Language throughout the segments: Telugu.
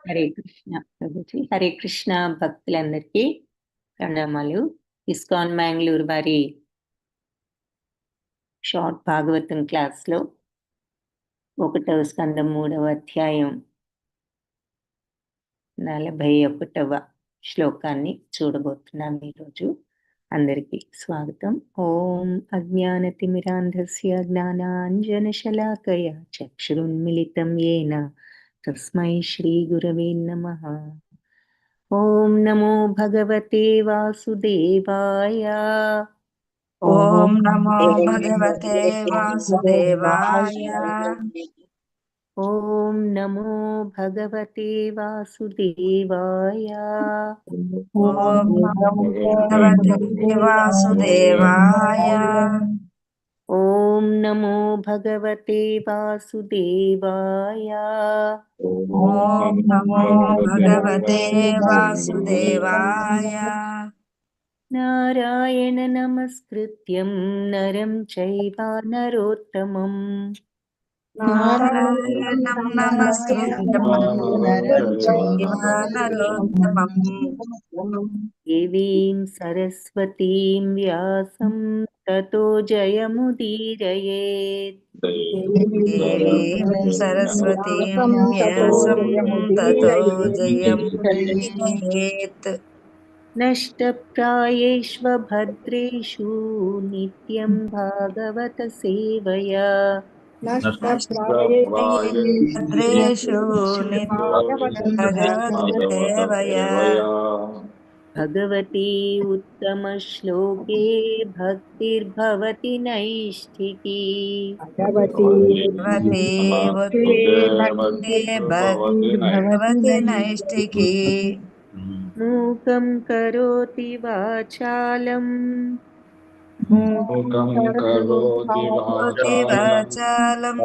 హరే కృష్ణ ప్రభుజీ. హరే కృష్ణ భక్తులందరికీ ప్రణామాలు. ఇస్కాన్ మ్యాంగ్లూర్ వారి షార్ట్ భాగవతం క్లాస్లో 1వ స్కందం 3వ అధ్యాయం 41వ శ్లోకాన్ని చూడబోతున్నాం ఈరోజు. అందరికీ స్వాగతం. ఓం అజ్ఞానతిమిరాంధస్య జ్ఞానాంజనశలాకయ చక్షురున్మిళితం యేన తస్మై శ్రీ గురవే నమః. ఓం నమో భగవతే వాసుదేవాయ. ఓం నమో భగవతే వాసుదేవాయ. ఓం నమో భగవతే వాసుదేవాయ. ఓం నమో భగవతే వాసుదేవాయ. ఓం నమో భగవతే వాసుదేవాయ. ఓం నమో భగవతే వాసుదేవాయ. నారాయణ నమస్కృత్యం నరం చైవ నరోత్తమం నారాయణం నమస్కృత్యం నరం చైవ నరోత్తమం దేవీం సరస్వతీం వ్యాసం తతో జయముదీరయేత్. దేవీం సరస్వతీం వ్యాసం తతో జయముదీరయేత్. నష్టప్రాయేష్వ భద్రేషు నిత్యం భాగవత సేవయా. భద్రేషు భగవద్సేవయా. భగవతి ఉత్తమ శ్లోకే భక్తిర్భవతి నైష్ఠికీ. భగవతి భగవతి నైష్ఠికీ. మూకం కరోతి వాచాలం వాచాలం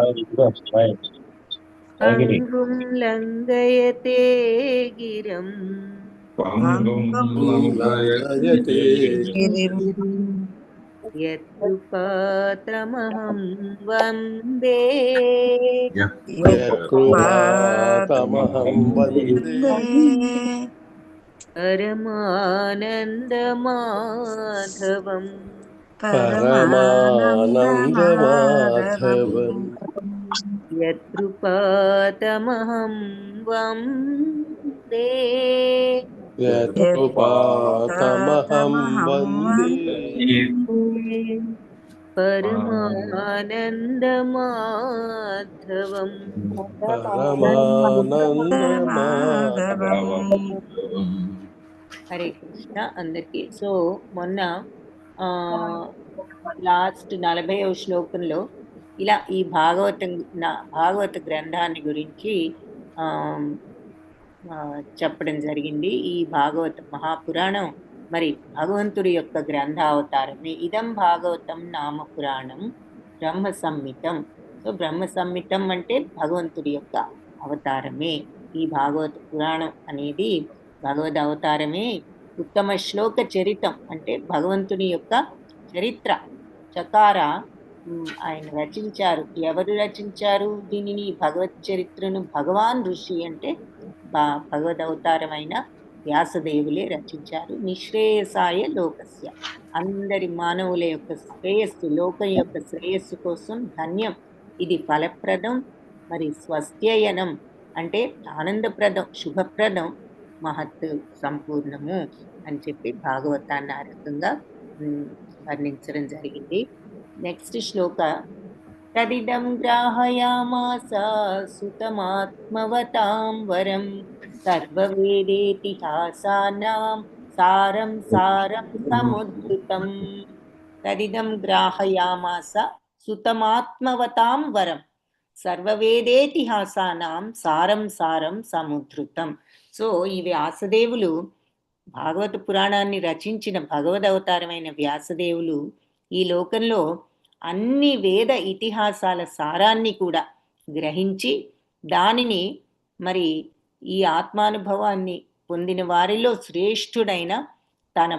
అంగుం లంఘయతే గిరం. యత్కృపాతమహం వందే పరమానందమాధవం. యత్కృపాతమహం వందే పరమానందమాధవం. హరే కృష్ణ అందరికీ. సో మొన్న లాస్ట్ 40వ శ్లోకంలో ఇలా ఈ భాగవత గ్రంథాన్ని గురించి చెప్పడం జరిగింది. ఈ భాగవత మహాపురాణం మరి భగవంతుడి యొక్క గ్రంథావతారమే. ఇదం భాగవతం నామ పురాణం బ్రహ్మ సంహితం. సో బ్రహ్మ సంహితం అంటే భగవంతుడి యొక్క అవతారమే. ఈ భాగవత పురాణం అనేది భగవద్ అవతారమే. ఉత్తమ శ్లోక చరితం అంటే భగవంతుని యొక్క చరిత్ర చకార ఆయన రచించారు. ఎవరు రచించారు దీనిని? భగవత్ చరిత్రను భగవాన్ ఋషి అంటే భగవద్ అవతారమైన వ్యాసదేవులే రచించారు. నిశ్రేయసాయ లోకస్య, అందరి మానవుల యొక్క శ్రేయస్సు, లోకం యొక్క శ్రేయస్సు కోసం ధన్యం, ఇది ఫలప్రదం, మరి స్వస్త్యయనం అంటే ఆనందప్రదం, శుభప్రదం, మహత్ సంపూర్ణము అని చెప్పి భాగవతాన్ని ఆ రకంగా వర్ణించడం జరిగింది. నెక్స్ట్ శ్లోక తదిదం గ్రాహయామాస సుతమాత్మవతాం వరం సర్వవేదేతిహాసానాం సారం సారం సముద్ధృతం. తదిదం గ్రాహయామాస సుతమాత్మవతాం వరం సర్వవేదేతిహాసానాం సారం సారం సముద్ధృతం. సో ఈ వ్యాసదేవులు భాగవత పురాణాన్ని రచించిన భగవద్ అవతారమైన వ్యాసదేవులు ఈ లోకంలో అన్ని వేద ఇతిహాసాల సారాన్ని కూడా గ్రహించి దానిని మరి ఈ ఆత్మానుభవాన్ని పొందిన వారిలో శ్రేష్ఠుడైన తన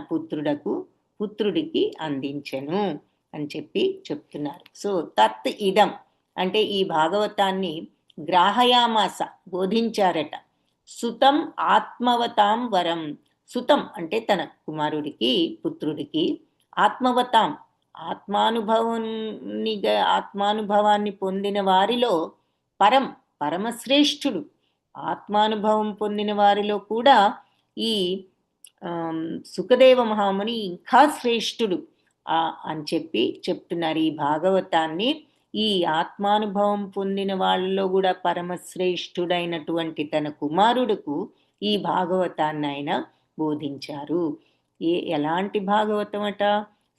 పుత్రుడికి అందించెను అని చెప్పి చెప్తున్నారు. సో తత్ ఇదం అంటే ఈ భాగవతాన్ని గ్రాహయామాస బోధించారట. సుతం ఆత్మవతాం వరం. సుతం అంటే తన కుమారుడికి, పుత్రుడికి, ఆత్మవతాం ఆత్మానుభవాన్ని పొందిన వారిలో పరమశ్రేష్ఠుడు. ఆత్మానుభవం పొందిన వారిలో కూడా ఈ సుఖదేవ మహాముని ఇంకా శ్రేష్ఠుడు అని చెప్పి చెప్తున్నారు. ఈ భాగవతాన్ని ఈ ఆత్మానుభవం పొందిన వాళ్ళలో కూడా పరమశ్రేష్ఠుడైనటువంటి తన కుమారుడుకు ఈ భాగవతాన్ని ఆయన బోధించారు. ఎలాంటి భాగవతం అట?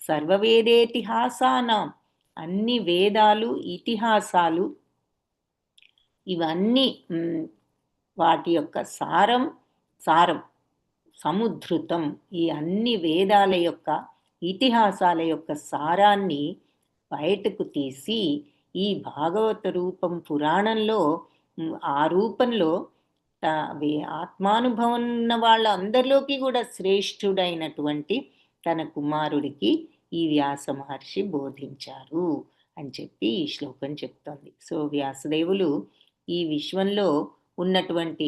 సర్వవేదేతిహాసానాం, అన్ని వేదాలు, ఇతిహాసాలు ఇవన్నీ వాటి యొక్క సారం సముద్ధృతం. ఈ అన్ని వేదాల యొక్క, ఇతిహాసాల యొక్క సారాన్ని బయటకు తీసి ఈ భాగవత రూపం పురాణంలో, ఆ రూపంలో ఆత్మానుభవం ఉన్న వాళ్ళందరిలోకి కూడా శ్రేష్ఠుడైనటువంటి తన కుమారుడికి ఈ వ్యాస మహర్షి బోధించారు అని చెప్పి ఈ శ్లోకం చెప్తోంది. సో వ్యాసదేవులు ఈ విశ్వంలో ఉన్నటువంటి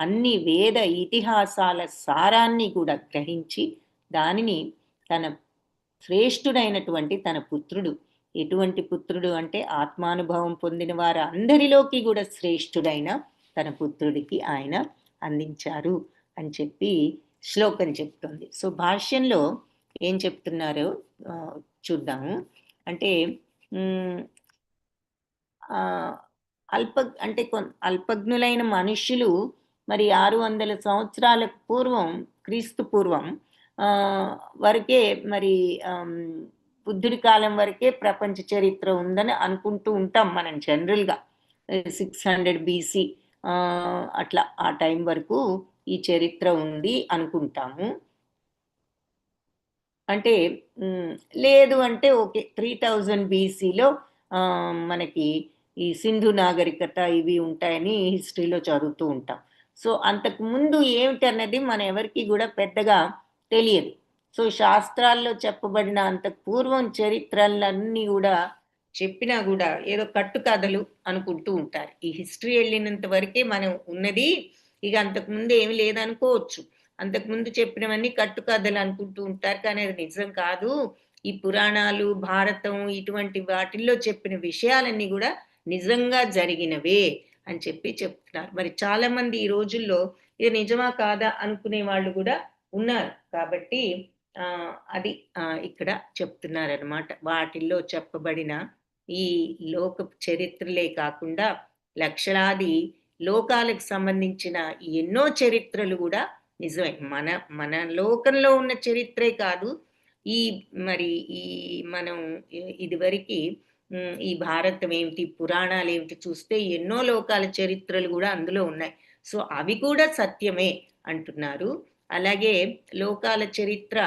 అన్ని వేద ఇతిహాసాల సారాన్ని కూడా గ్రహించి దానిని తన శ్రేష్ఠుడైనటువంటి తన పుత్రుడు, ఎటువంటి పుత్రుడు అంటే ఆత్మానుభవం పొందిన వారు అందరిలోకి కూడా శ్రేష్ఠుడైన తన పుత్రుడికి ఆయన అందించారు అని చెప్పి శ్లోకం చెప్తుంది. సో భాష్యంలో ఏం చెప్తున్నారో చూద్దాము. అంటే అల్పజ్ఞులైన మనుష్యులు మరి 600 సంవత్సరాల పూర్వం, క్రీస్తు పూర్వం వరకే, మరి బుద్ధుడి కాలం వరకే ప్రపంచ చరిత్ర ఉందని అనుకుంటూ ఉంటాం మనం జనరల్గా. 600 BC అట్లా ఆ టైం వరకు ఈ చరిత్ర ఉంది అనుకుంటాము. అంటే లేదు అంటే ఓకే, 3000 BCలో మనకి ఈ సింధు నాగరికత ఇవి ఉంటాయని హిస్టరీలో చదువుతూ ఉంటాం. సో అంతకు ముందు ఏమిటన్నది మన ఎవరికి కూడా పెద్దగా తెలియదు. సో శాస్త్రాల్లో చెప్పబడిన అంతకు పూర్వం చరిత్రలన్నీ కూడా చెప్పినా కూడా ఏదో కట్టుకథలు అనుకుంటూ ఉంటారు. ఈ హిస్టరీ వెళ్ళినంత వరకే మనం ఉన్నది, ఇక అంతకుముందు ఏమి లేదనుకోవచ్చు. అంతకుముందు చెప్పినవన్నీ కట్టుకథలు అనుకుంటూ ఉంటారు, కానీ అది నిజం కాదు. ఈ పురాణాలు, భారతం ఇటువంటి వాటిల్లో చెప్పిన విషయాలన్నీ కూడా నిజంగా జరిగినవే అని చెప్పి చెప్తున్నారు. మరి చాలా మంది ఈ రోజుల్లో ఇది నిజమా కాదా అనుకునే వాళ్ళు కూడా ఉన్నారు. కాబట్టి అది ఇక్కడ చెప్తున్నారనమాట. వాటిల్లో చెప్పబడిన ఈ లోక చరిత్రలే కాకుండా లక్షలాది లోకాలకు సంబంధించిన ఎన్నో చరిత్రలు కూడా నిజమే. మన లోకంలో ఉన్న చరిత్రే కాదు, ఈ మనం ఇదివరకు ఈ భారతం ఏమిటి, పురాణాలు ఏమిటి చూస్తే ఎన్నో లోకాల చరిత్రలు కూడా అందులో ఉన్నాయి. సో అవి కూడా సత్యమే అంటున్నారు. అలాగే లోకాల చరిత్ర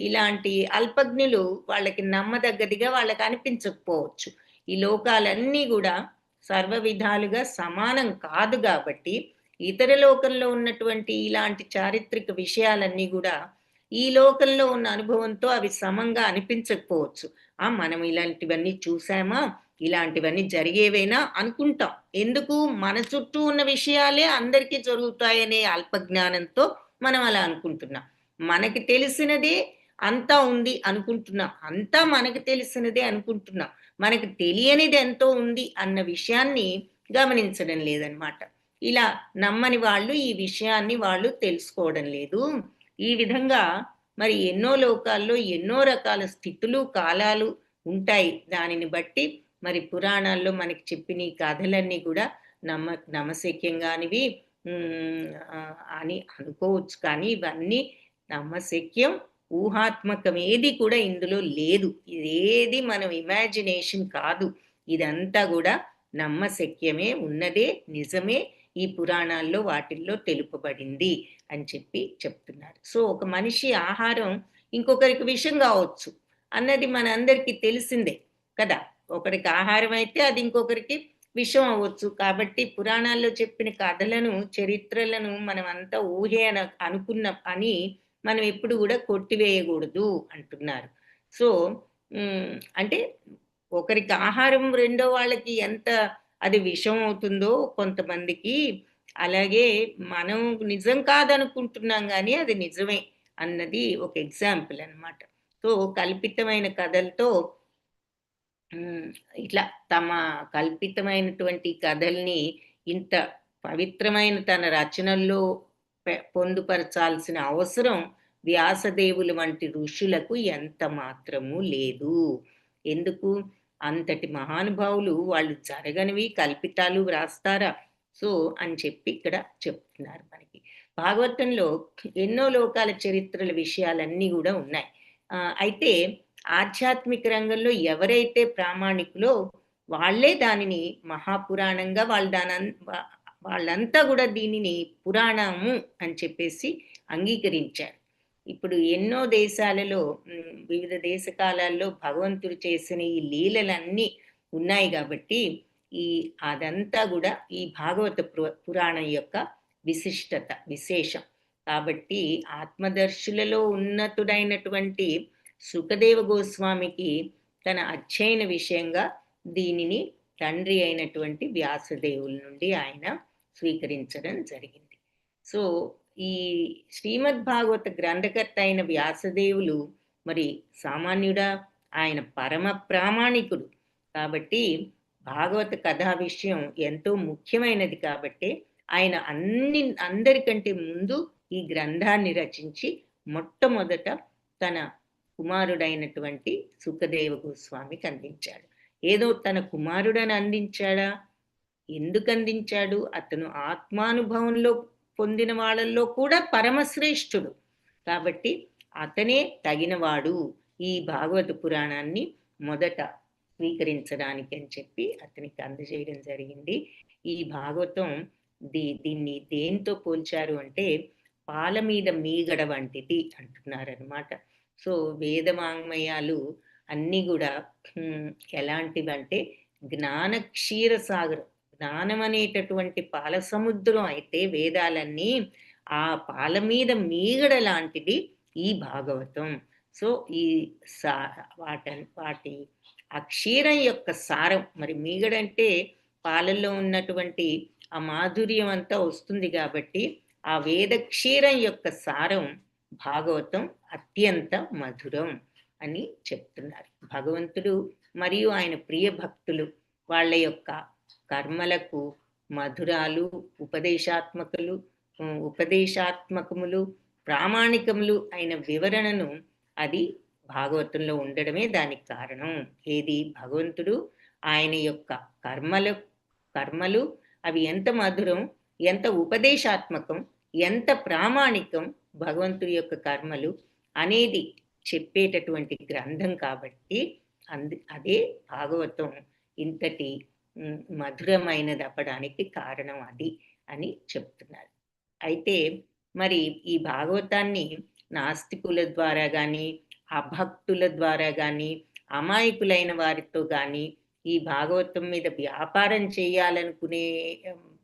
ఇలాంటి అల్పజ్ఞులు వాళ్ళకి నమ్మదగ్గదిగా వాళ్ళకి అనిపించకపోవచ్చు. ఈ లోకాలన్నీ కూడా సర్వ విధాలుగా సమానం కాదు కాబట్టి ఇతర లోకంలో ఉన్నటువంటి ఇలాంటి చారిత్రక విషయాలన్నీ కూడా ఈ లోకంలో ఉన్న అనుభవంతో అవి సమంగా అనిపించకపోవచ్చు. మనం ఇలాంటివన్నీ చూసామా, ఇలాంటివన్నీ జరిగేవేనా అనుకుంటాం. ఎందుకు? మన చుట్టూ ఉన్న విషయాలే అందరికీ జరుగుతాయనే అల్పజ్ఞానంతో మనం అలా అనుకుంటున్నాం. మనకి తెలిసినదే అంతా ఉంది అనుకుంటున్నాం, అంతా మనకి తెలిసినదే అనుకుంటున్నాం. మనకి తెలియనిది ఎంతో ఉంది అన్న విషయాన్ని గమనించడం లేదనమాట. ఇలా నమ్మని వాళ్ళు ఈ విషయాన్ని వాళ్ళు తెలుసుకోవడం లేదు. ఈ విధంగా మరి ఎన్నో లోకాల్లో ఎన్నో రకాల స్థితులు, కాలాలు ఉంటాయి. దానిని బట్టి మరి పురాణాల్లో మనకి చెప్పిన ఈ కథలన్నీ కూడా నమ్మశక్యంగానివి అని అనుకోవచ్చు. కానీ ఇవన్నీ నమ్మశక్యం, ఊహాత్మకం ఏది కూడా ఇందులో లేదు. ఇదేది మనం ఇమాజినేషన్ కాదు, ఇదంతా కూడా నమ్మశక్యమే, ఉన్నదే, నిజమే, ఈ పురాణాల్లో వాటిల్లో తెలుపబడింది అని చెప్పి చెప్తున్నారు. సో ఒక మనిషి ఆహారం ఇంకొకరికి విషం కావచ్చు అన్నది మనందరికీ తెలిసిందే కదా. ఒకరికి ఆహారం అయితే అది ఇంకొకరికి విషం అవ్వచ్చు. కాబట్టి పురాణాల్లో చెప్పిన కథలను, చరిత్రలను మనం అంతా ఊహే అనుకున్న అని మనం ఎప్పుడు కూడా కొట్టివేయకూడదు అంటున్నారు. సో అంటే ఒకరికి ఆహారం రెండో వాళ్ళకి ఎంత అది విషం అవుతుందో కొంతమందికి అలాగే మనం నిజం కాదనుకుంటున్నాం గానీ అది నిజమే అన్నది ఒక ఎగ్జాంపుల్ అన్నమాట. సో, కల్పితమైన కథలతో హ్మ్. ఇట్లా తమ కల్పితమైనటువంటి కథల్ని ఇంత పవిత్రమైన తన రచనల్లో పొందుపరచాల్సిన అవసరం వ్యాసదేవులు వంటి ఋషులకు ఎంత మాత్రమూ లేదు. ఎందుకు? అంతటి మహానుభావులు వాళ్ళు జరగనివి కల్పితాలు వ్రాస్తారా? సో, అని చెప్పి ఇక్కడ చెప్తున్నారు మనకి. భాగవతంలో ఎన్నో లోకాల చరిత్రల విషయాలన్నీ గూడా ఉన్నాయి. అయితే ఆధ్యాత్మిక రంగంలో ఎవరైతే ప్రామాణికులో వాళ్ళే దానిని మహాపురాణంగా వాళ్ళు వాళ్ళంతా గూడా దీనిని పురాణము అని చెప్పేసి అంగీకరించారు. ఇప్పుడు ఎన్నో దేశాలలో వివిధ దేశ కాలాల్లో భగవంతుడు చేసిన ఈ లీలలన్నీ ఉన్నాయి గాబట్టి, ఈ అదంతా గూడా ఈ భాగవత పురాణం యొక్క విశిష్టత, విశేషం. కాబట్టి ఆత్మదర్శులలో ఉన్నతుడైనటువంటి సుఖదేవ గోస్వామికి తన అధ్యయన విషయంగా దీనిని తండ్రి అయినటువంటి వ్యాసదేవుల నుండి ఆయన స్వీకరించడం జరిగింది. సో, ఈ శ్రీమద్ భాగవత గ్రంథకర్త అయిన వ్యాసదేవులు మరి సామాన్యుడా? ఆయన పరమ ప్రామాణికుడు. కాబట్టి భాగవత కథా విషయం ఎంతో ముఖ్యమైనది కాబట్టే ఆయన అందరికంటే ముందు ఈ గ్రంథాన్ని రచించి మొట్టమొదట తన కుమారుడైనటువంటి సుఖదేవ గోస్వామికి అందించాడు. ఏదో తన కుమారుడని అందించాడా? ఎందుకు అందించాడు? అతను ఆత్మానుభవంలో పొందిన వాళ్ళల్లో కూడా పరమశ్రేష్ఠుడు. కాబట్టి అతనే తగినవాడు ఈ భాగవత పురాణాన్ని మొదట స్వీకరించడానికి అని చెప్పి అతనికి అందజేయడం జరిగింది. ఈ భాగవతం దీన్ని దేంతో పోల్చారు అంటే పాల మీద మీగడ వంటిది అంటున్నారనమాట. సో, వేద వాంగ్మయాలు అన్నీ గూడా ఎలాంటివంటే జ్ఞాన క్షీర సాగరం. జ్ఞానం అనేటటువంటి పాల సముద్రం అయితే వేదాలన్నీ ఆ పాల మీద మీగడ లాంటిది ఈ భాగవతం. సో, ఈ వాటి ఆ క్షీరం యొక్క సారం మరి మీగడంటే పాలల్లో ఉన్నటువంటి ఆ మాధుర్యం అంతా వస్తుంది గాబట్టి, ఆ వేద క్షీరం యొక్క సారం భాగవతం అత్యంత మధురం అని చెప్తున్నారు. భగవంతుడు మరియు ఆయన ప్రియ భక్తులు వాళ్ళ యొక్క కర్మలకు మధురాలు, ఉపదేశాత్మకములు, ప్రామాణికములు అయిన వివరణను అది భాగవతంలో ఉండడమే దానికి కారణం. ఏది? భగవంతుడు ఆయన యొక్క కర్మలు అవి ఎంత మధురం, ఎంత ఉపదేశాత్మకం, ఎంత ప్రామాణికం భగవంతుడి యొక్క కర్మలు అనేది చెప్పేటటువంటి గ్రంథం కాబట్టి అదే భాగవతం ఇంతటి మధురమైనది అవ్వడానికి కారణం అది అని చెప్తున్నారు. అయితే మరి ఈ భాగవతాన్ని నాస్తికుల ద్వారా గాని, అభక్తుల ద్వారా గాని, అమాయకులైన వారితో గాని ఈ భాగవతం మీద వ్యాపారం చేయాలనుకునే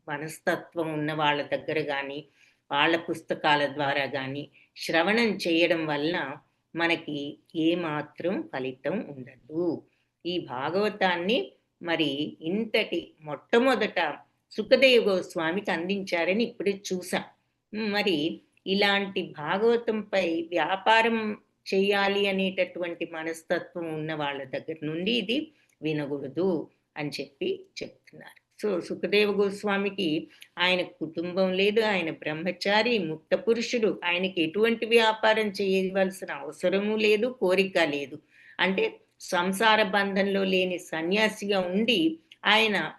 మనస్తత్వం ఉన్న వాళ్ళ దగ్గర గాని, వాళ్ళ పుస్తకాల ద్వారా గాని శ్రవణం చేయడం వలన మనకి ఏమాత్రం ఫలితం ఉండదు. ఈ భాగవతాన్ని మరి ఇంతటి మొట్టమొదట సుఖదేవ గోస్వామికి అందించారని ఇప్పుడే చూసాం. మరి ఇలాంటి భాగవతంపై వ్యాపారం చేయాలి అనేటటువంటి మనస్తత్వం ఉన్న వాళ్ళ దగ్గర నుండి ఇది వినకూడదు అని చెప్పి చెప్తున్నారు. సో, సుఖదేవ గోస్వామికి ఆయన కుటుంబం లేదు, ఆయన బ్రహ్మచారి, ముక్త పురుషుడు. ఆయనకి ఎటువంటి వ్యాపారం చేయవలసిన అవసరము లేదు, కోరిక లేదు. అంటే సంసార బంధంలో లేని సన్యాసిగా ఉండి ఆయన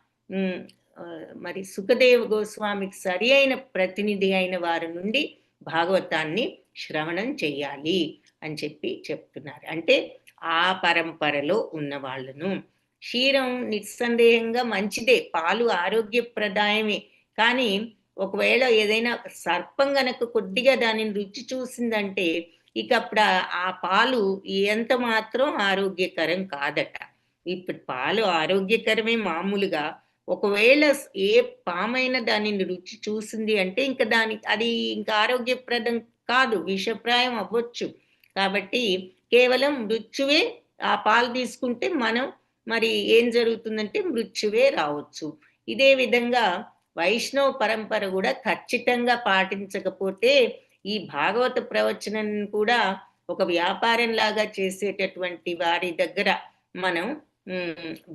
మరి సుఖదేవ గోస్వామికి సరి అయిన ప్రతినిధి అయిన వారి నుండి భాగవతాన్ని శ్రవణం చెయ్యాలి అని చెప్పి చెప్తున్నారు. అంటే ఆ పరంపరలో ఉన్న వాళ్ళను. క్షీరం నిస్సందేహంగా మంచిదే, పాలు ఆరోగ్యప్రదాయమే. కానీ ఒకవేళ ఏదైనా సర్పం గనక కొద్దిగా దానిని రుచి చూసిందంటే ఇక అప్పుడు ఆ పాలు ఎంత మాత్రం ఆరోగ్యకరం కాదట. ఇప్పుడు పాలు ఆరోగ్యకరమే మామూలుగా. ఒకవేళ ఏ పామైన దానిని రుచి చూసింది అంటే ఇంక అది ఇంకా ఆరోగ్యప్రదం కాదు, విషప్రాయం అవ్వచ్చు. కాబట్టి కేవలం మృత్యువే ఆ పాలు తీసుకుంటే మనం మరి ఏం జరుగుతుందంటే మృత్యువే రావచ్చు. ఇదే విధంగా వైష్ణవ పరంపర కూడా ఖచ్చితంగా పాటించకపోతే ఈ భాగవత ప్రవచనం కూడా ఒక వ్యాపారంలాగా చేసేటటువంటి వారి దగ్గర మనం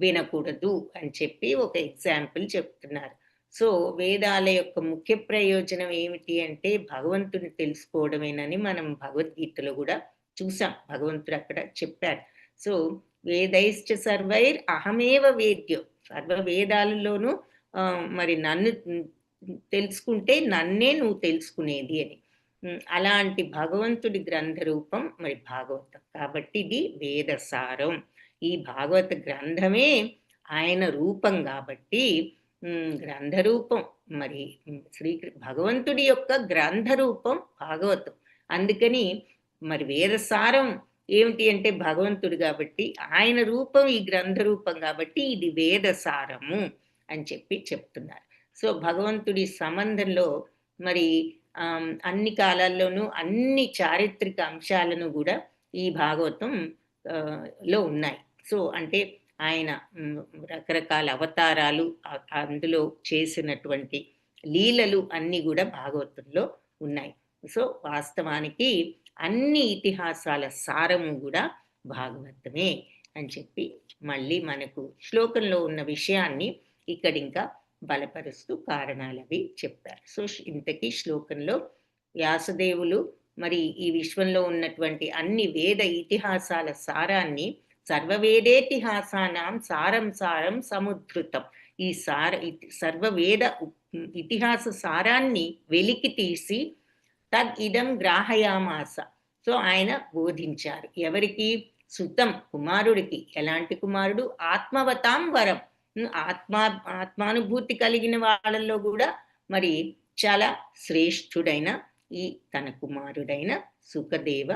వినకూడదు అని చెప్పి ఒక ఎగ్జాంపుల్ చెప్తున్నారు. సో వేదాల యొక్క ముఖ్య ప్రయోజనం ఏమిటి అంటే భగవంతుని తెలుసుకోవడమేనని మనం భగవద్గీతలో కూడా చూసాం. భగవంతుడు అక్కడ చెప్పాడు. సో వేదైశ్చ సర్వైర్ అహమేవ వేద్యం, సర్వ వేదాలలోనూ మరి నన్ను తెలుసుకుంటే నన్నే నువ్వు తెలుసుకునేది అని. అలాంటి భగవంతుడి గ్రంథ రూపం మరి భాగవతం. కాబట్టి ఇది వేదసారం. ఈ భాగవత గ్రంథమే ఆయన రూపం కాబట్టి గ్రంథ రూపం మరి భగవంతుడి యొక్క గ్రంథ రూపం భాగవతం. అందుకని మరి వేదసారం ఏమిటి అంటే భగవంతుడు కాబట్టి ఆయన రూపం ఈ గ్రంథ రూపం కాబట్టి ఇది వేదసారము అని చెప్పి చెప్తున్నారు. సో భగవంతుడి సంబంధంలో మరి అన్ని కాలాల్లోనూ అన్ని చారిత్రక అంశాలను కూడా ఈ భాగవతం లో ఉన్నాయి. సో అంటే ఆయన రకరకాల అవతారాలు, అందులో చేసినటువంటి లీలలు అన్నీ కూడా భాగవతంలో ఉన్నాయి. సో వాస్తవానికి అన్ని ఇతిహాసాల సారము కూడా భాగవతమే అని చెప్పి మళ్ళీ మనకు శ్లోకంలో ఉన్న విషయాన్ని ఇక్కడ ఇంకా బలపరుస్తూ కారణాలు అవి చెప్పారు. సో ఇంతకీ శ్లోకంలో వ్యాసదేవులు మరి ఈ విశ్వంలో ఉన్నటువంటి అన్ని వేద ఇతిహాసాల సారాన్ని సర్వవేదేతిహాసానాం సారం సారం సముద్ధృతం, ఈ సర్వవేద ఇతిహాస సారాన్ని వెలికి తీసి తద్ ఇదం గ్రాహయామాస. సో ఆయన బోధించారు. ఎవరికి? సుతం కుమారుడికి. ఎలాంటి కుమారుడు? ఆత్మవతాం వరం, ఆత్మానుభూతి కలిగిన వాళ్ళల్లో కూడా మరి చాలా శ్రేష్ఠుడైన ఈ తన కుమారుడైన సుఖదేవ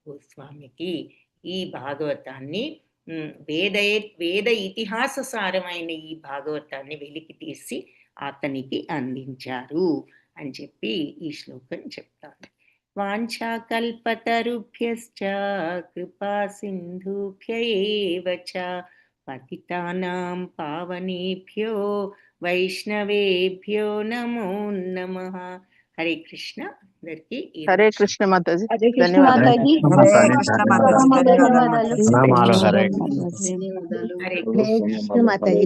గోస్వామికి ఈ భాగవతాన్ని వేద ఇతిహాస సారమైన ఈ భాగవతాన్ని వెలికి తీసి అతనికి అందించారు అని చెప్పి ఈ శ్లోకం చెప్తాను. వాంఛాకల్పతరుభ్యశ్చ కృపా సింధుభ్య ఏవ చ పతితానాం పావనేభ్యో వైష్ణవేభ్యో నమో నమః. హరే కృష్ణ. అందరికీ హరే కృష్ణ మాతాజీ. హరే కృష్ణ ధన్యవాదాలు. మాతాజీ. ధన్యవాదాలు. హరే హరే కృష్ణ మాతాజీ.